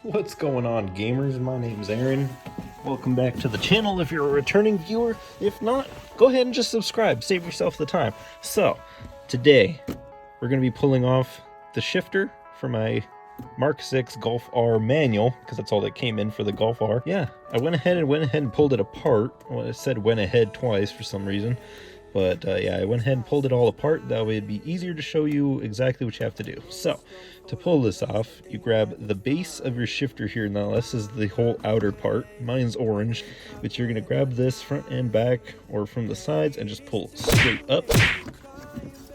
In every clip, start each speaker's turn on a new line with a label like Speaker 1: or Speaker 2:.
Speaker 1: What's going on, gamers? My name's Aaron. Welcome back to the channel if you're a returning viewer. If not, go ahead and just subscribe. Save yourself the time. So, today, we're going to be pulling off the shifter for my Mark 6 Golf R manual, because that's all that came in for the Golf R. Yeah, I went ahead and pulled it apart. Well, it said went ahead twice for some reason. But yeah, I went ahead and pulled it all apart. That way it'd be easier to show you exactly what you have to do. So, to pull this off, you grab the base of your shifter here. Now, this is the whole outer part. Mine's orange. But you're going to grab this front and back, or from the sides, and just pull it straight up.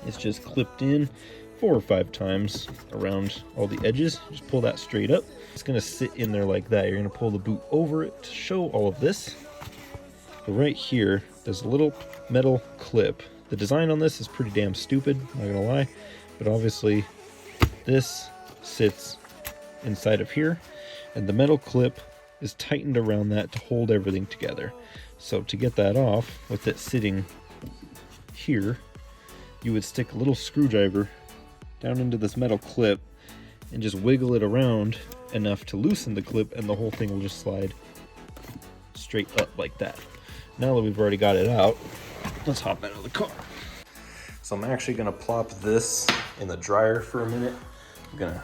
Speaker 1: It's just clipped in 4 or 5 times around all the edges. Just pull that straight up. It's going to sit in there like that. You're going to pull the boot over it to show all of this. But right here, there's a little metal clip. The design on this is pretty damn stupid, not gonna lie, but obviously this sits inside of here, and the metal clip is tightened around that to hold everything together. So to get that off, with it sitting here, you would stick a little screwdriver down into this metal clip and just wiggle it around enough to loosen the clip, and the whole thing will just slide straight up like that. Now that we've already got it out, let's hop out of the car. So I'm actually gonna plop this in the dryer for a minute. I'm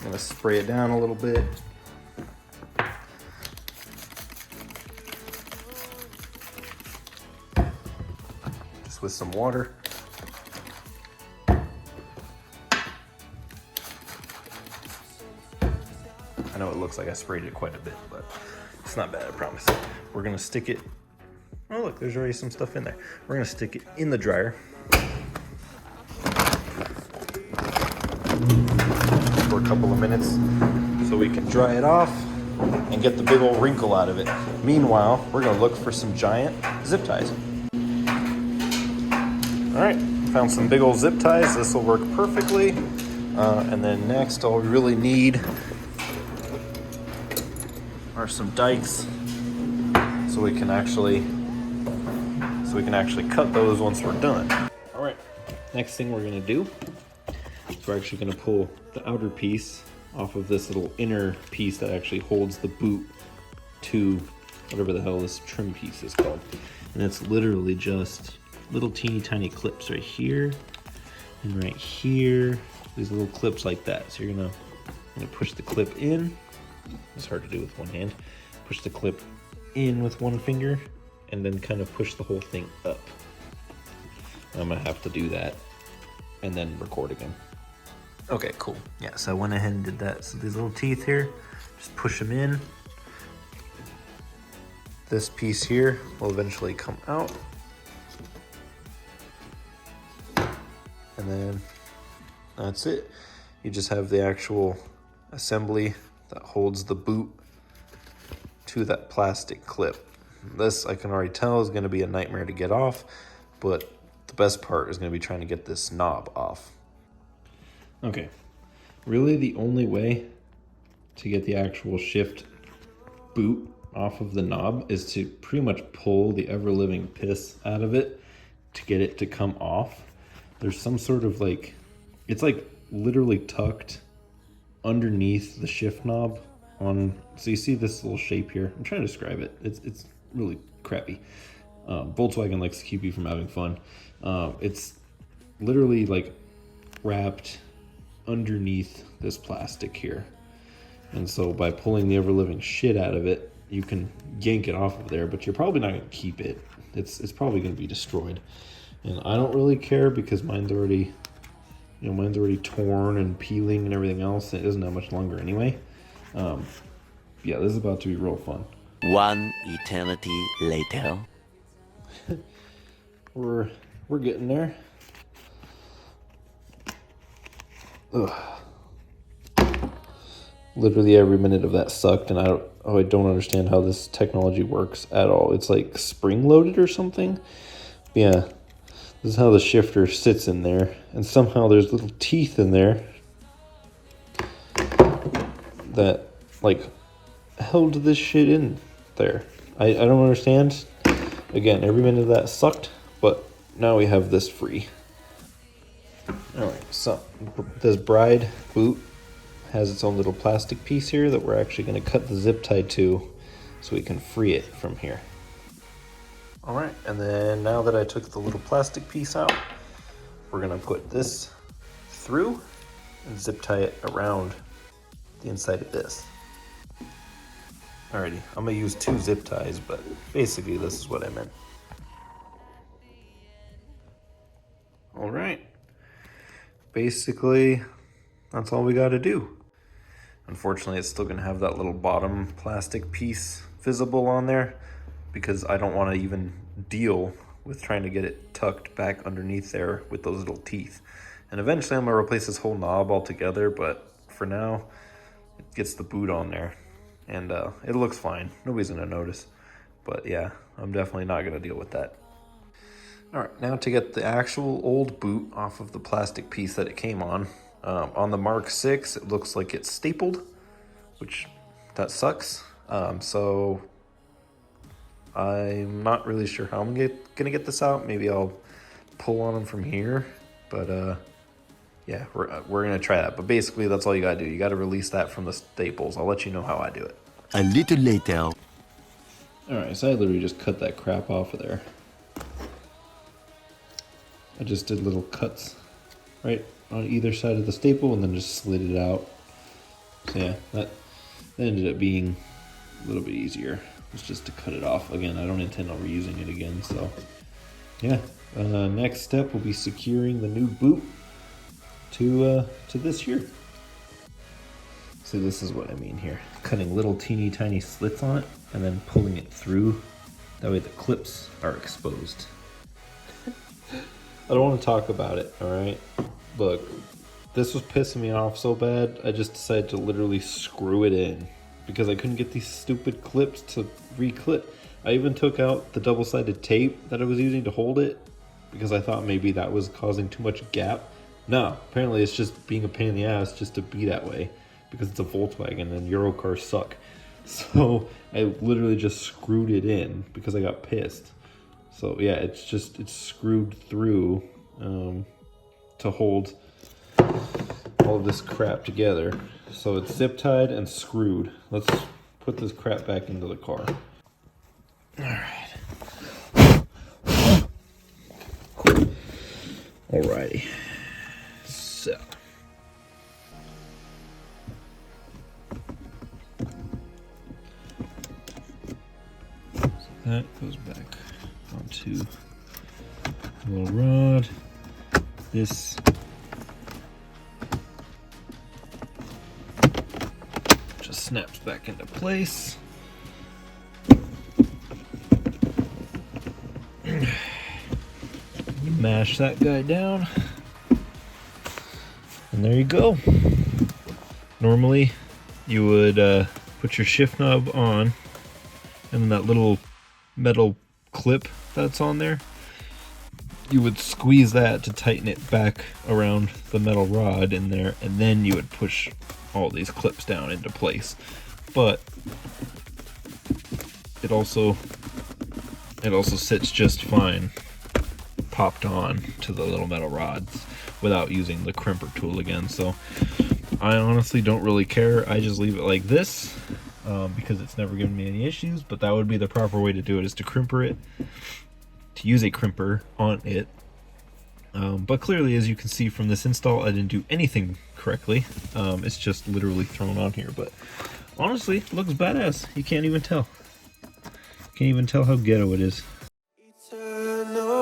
Speaker 1: gonna spray it down a little bit. Just with some water. I know it looks like I sprayed it quite a bit, but it's not bad, I promise. We're gonna stick it, oh look, there's already some stuff in there. We're gonna stick it in the dryer for a couple of minutes so we can dry it off and get the big old wrinkle out of it. Meanwhile, we're gonna look for some giant zip ties. All right, found some big old zip ties. This will work perfectly. And then next, all we really need are some dikes so we can actually cut those once we're done. All right, next thing we're gonna do is we're actually gonna pull the outer piece off of this little inner piece that actually holds the boot to whatever the hell this trim piece is called. And it's literally just little teeny tiny clips right here and right here. These little clips like that. So you're gonna push the clip in. It's hard to do with one hand. Push the clip in with one finger and then kind of push the whole thing up. I'm gonna have to do that and then record again. Okay, cool. Yeah, so I went ahead and did that. So these little teeth here, just push them in. This piece here will eventually come out. And then that's it. You just have the actual assembly that holds the boot to that plastic clip. This, I can already tell, is going to be a nightmare to get off, but the best part is going to be trying to get this knob off. Okay, really the only way to get the actual shift boot off of the knob is to pretty much pull the ever-living piss out of it to get it to come off. There's some sort of like, it's like literally tucked underneath the shift knob on, so you see this little shape here. I'm trying to describe it. It's really crappy. Volkswagen likes to keep you from having fun. It's literally like wrapped underneath this plastic here. And so by pulling the ever-living shit out of it, you can yank it off of there, but you're probably not gonna keep it. It's probably gonna be destroyed. And I don't really care because mine's already torn and peeling and everything else. It isn't that much longer anyway. Yeah, this is about to be real fun.
Speaker 2: One eternity later.
Speaker 1: We're getting there. Ugh. Literally every minute of that sucked, and I don't understand how this technology works at all. It's like spring loaded or something. Yeah. This is how the shifter sits in there, and somehow there's little teeth in there that like held this shit in there. I don't understand. Again, every minute of that sucked, but now we have this free. Alright, so this bride boot has its own little plastic piece here that we're actually going to cut the zip tie to so we can free it from here. All right, and then now that I took the little plastic piece out, we're going to put this through and zip tie it around the inside of this. Alrighty, I'm gonna use 2 zip ties, but basically this is what I meant. Alright, basically that's all we gotta do. Unfortunately, it's still gonna have that little bottom plastic piece visible on there because I don't wanna even deal with trying to get it tucked back underneath there with those little teeth. And eventually I'm gonna replace this whole knob altogether, but for now, it gets the boot on there. And it looks fine. Nobody's gonna notice. But yeah, I'm definitely not gonna deal with that. All right, now to get the actual old boot off of the plastic piece that it came on. On the Mark 6, it looks like it's stapled, which that sucks. So I'm not really sure how I'm gonna get this out. Maybe I'll pull on them from here, but yeah, we're gonna try that. But basically, that's all you gotta do. You gotta release that from the staples. I'll let you know how I do it.
Speaker 2: A little later.
Speaker 1: All right, so I literally just cut that crap off of there. I just did little cuts right on either side of the staple and then just slid it out. So yeah, that ended up being a little bit easier. It's just to cut it off. Again, I don't intend on reusing it again, so yeah. Next step will be securing the new boot to this here. So this is what I mean here. Cutting little teeny tiny slits on it and then pulling it through. That way the clips are exposed. I don't want to talk about it, all right? Look, this was pissing me off so bad, I just decided to literally screw it in because I couldn't get these stupid clips to re-clip. I even took out the double-sided tape that I was using to hold it because I thought maybe that was causing too much gap. No, apparently it's just being a pain in the ass just to be that way because it's a Volkswagen and Euro cars suck. So I literally just screwed it in because I got pissed. So yeah, it's screwed through to hold all of this crap together. So it's zip tied and screwed. Let's put this crap back into the car. All right. Cool. Alrighty. So. That goes back onto the little rod. This just snaps back into place. Mash that guy down. And there you go. Normally you would put your shift knob on and then that little metal clip that's on there, you would squeeze that to tighten it back around the metal rod in there, and then you would push all these clips down into place. But it also sits just fine popped on to the little metal rods without using the crimper tool again. So I honestly don't really care. I just leave it like this because it's never given me any issues, but that would be the proper way to do it, is to crimper it, to use a crimper on it. But clearly, as you can see from this install, I didn't do anything correctly. It's just literally thrown on here, but honestly, it looks badass. You can't even tell. Can't even tell how ghetto it is. Eternal.